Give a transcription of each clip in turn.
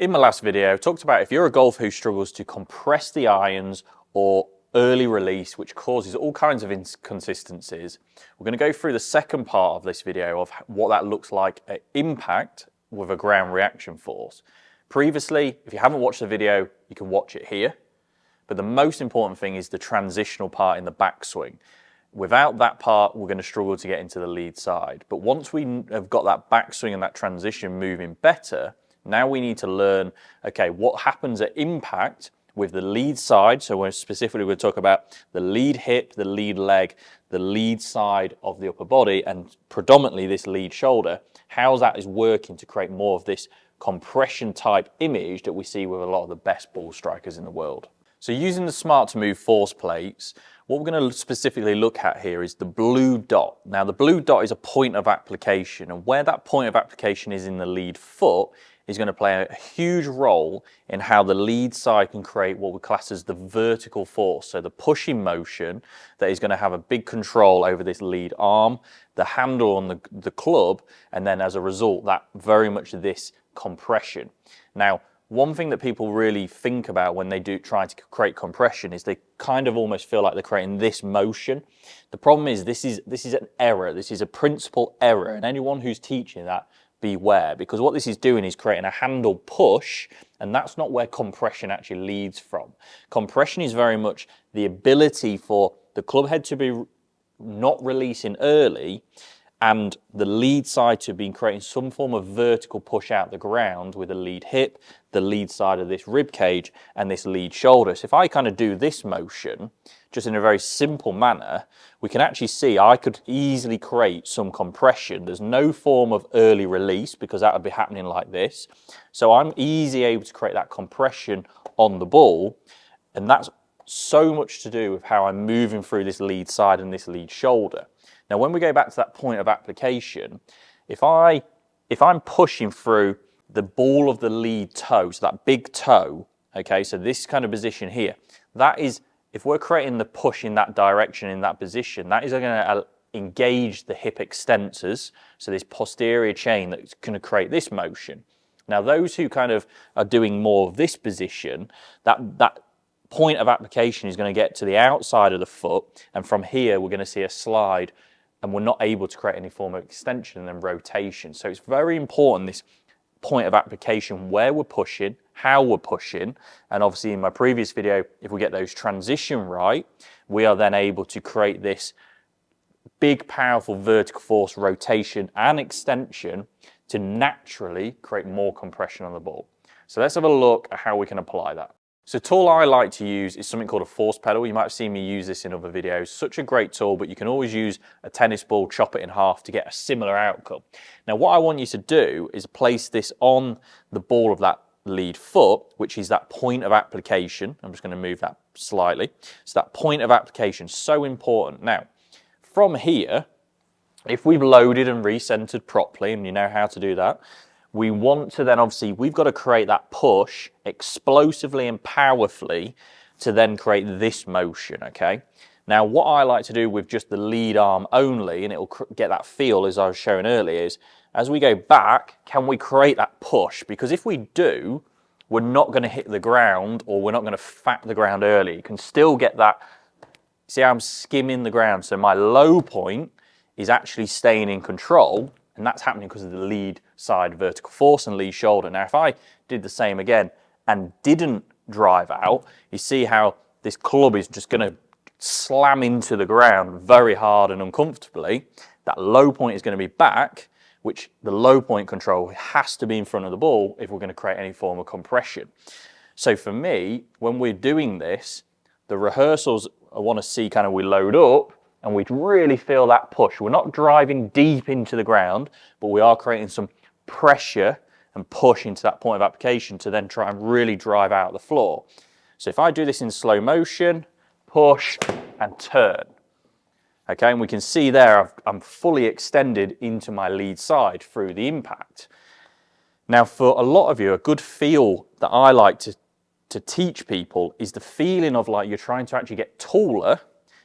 In my last video, I talked about if you're a golfer who struggles to compress the irons or early release, which causes all kinds of inconsistencies, we're going to go through the second part of this video of what that looks like at impact with a ground reaction force. Previously, if you haven't watched the video, you can watch it here. But the most important thing is the transitional part in the backswing. Without that part, we're going to struggle to get into the lead side. But once we have got that backswing and that transition moving better, now we need to learn, okay, what happens at impact with the lead side. So we're specifically going to talk about the lead hip, the lead leg, the lead side of the upper body, and predominantly this lead shoulder, how that is working to create more of this compression type image that we see with a lot of the best ball strikers in the world. So using the Smart 2 Move force plates, what we're going to specifically look at here is the blue dot. Now the blue dot is a point of application, and where that point of application is in the lead foot is going to play a huge role in how the lead side can create what we class as the vertical force. So the pushing motion that is going to have a big control over this lead arm, the handle on the club, and then as a result, that very much this compression. Now, one thing that people really think about when they do try to create compression is they kind of almost feel like they're creating this motion. The problem is this is an error. This is a principal error, and anyone who's teaching that, beware, because what this is doing is creating a handle push, and that's not where compression actually leads from. Compression is very much the ability for the club head to be not releasing early and the lead side to be creating some form of vertical push out the ground with the lead hip, the lead side of this rib cage, and this lead shoulder. So if I kind of do this motion, just in a very simple manner, we can actually see I could easily create some compression. There's no form of early release because that would be happening like this. So I'm easily able to create that compression on the ball, and that's so much to do with how I'm moving through this lead side and this lead shoulder. Now, when we go back to that point of application, if I'm pushing through the ball of the lead toe, so that big toe, okay, so this kind of position here, that is, if we're creating the push in that direction, in that position, that is going to engage the hip extensors, so this posterior chain that's going to create this motion. Now, those who kind of are doing more of this position, that point of application is going to get to the outside of the foot, and from here we're going to see a slide, and we're not able to create any form of extension and then rotation. So it's very important, this point of application, where we're pushing, how we're pushing, and obviously in my previous video, if we get those transition right, we are then able to create this big, powerful vertical force rotation and extension to naturally create more compression on the ball. So let's have a look at how we can apply that. So the tool I like to use is something called a force pedal. You might have seen me use this in other videos. Such a great tool, but you can always use a tennis ball, chop it in half to get a similar outcome. Now what I want you to do is place this on the ball of that lead foot, which is that point of application. I'm just going to move that slightly. So that point of application, so important. Now, from here, if we've loaded and recentered properly, and you know how to do that, we want to then obviously, we've got to create that push explosively and powerfully to then create this motion, okay? Now, what I like to do with just the lead arm only, and it'll get that feel as I was showing earlier, is as we go back, can we create that push? Because if we do, we're not going to hit the ground, or we're not going to fat the ground early. You can still get that, see how I'm skimming the ground, so my low point is actually staying in control, and that's happening because of the lead side vertical force and lead shoulder. Now, if I did the same again and didn't drive out, you see how this club is just going to slam into the ground very hard and uncomfortably. That low point is going to be back, which the low point control has to be in front of the ball if we're going to create any form of compression. So for me, when we're doing this, the rehearsals I want to see kind of we load up, and we really feel that push. We're not driving deep into the ground, but we are creating some pressure and push into that point of application to then try and really drive out the floor. So if I do this in slow motion, push and turn. Okay, and we can see there I'm fully extended into my lead side through the impact. Now for a lot of you, a good feel that I like to teach people is the feeling of like you're trying to actually get taller,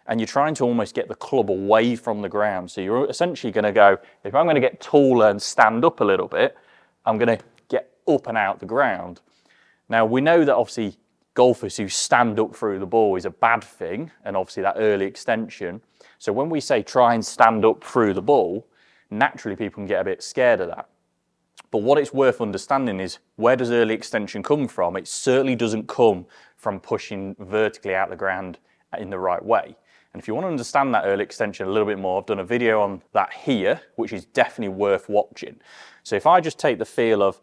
and you're trying to almost get the club away from the ground. So you're essentially going to go, if I'm going to get taller and stand up a little bit, I'm going to get up and out the ground. Now, we know that obviously golfers who stand up through the ball is a bad thing, and obviously that early extension. So when we say try and stand up through the ball, naturally people can get a bit scared of that. But what it's worth understanding is, where does early extension come from? It certainly doesn't come from pushing vertically out the ground in the right way. And if you want to understand that early extension a little bit more, I've done a video on that here, which is definitely worth watching. So if I just take the feel of,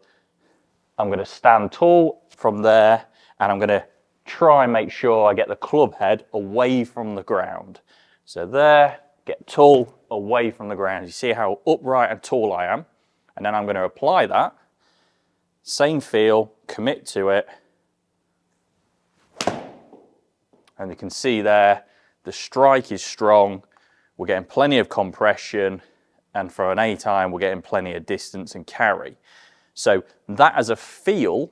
I'm going to stand tall from there, and I'm going to try and make sure I get the club head away from the ground. So there, get tall, away from the ground. You see how upright and tall I am? And then I'm going to apply that. Same feel, commit to it. And you can see there, the strike is strong. We're getting plenty of compression. And for an A time, we're getting plenty of distance and carry. So that as a feel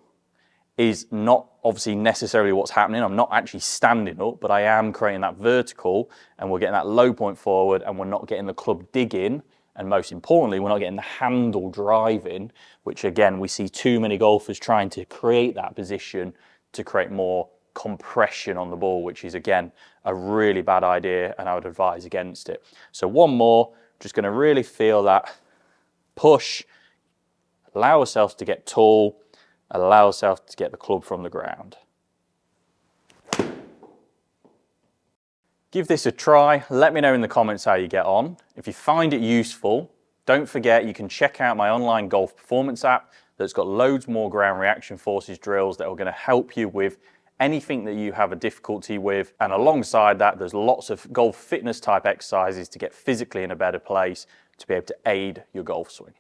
is not obviously necessarily what's happening. I'm not actually standing up, but I am creating that vertical, and we're getting that low point forward, and we're not getting the club digging. And most importantly, we're not getting the handle driving, which again, we see too many golfers trying to create that position to create more compression on the ball, which is again, a really bad idea, and I would advise against it. So one more, just gonna really feel that push, allow ourselves to get tall, allow ourselves to get the club from the ground. Give this a try. Let me know in the comments how you get on. If you find it useful, don't forget you can check out my online golf performance app that's got loads more ground reaction forces drills that are going to help you with anything that you have a difficulty with. And alongside that, there's lots of golf fitness type exercises to get physically in a better place to be able to aid your golf swing.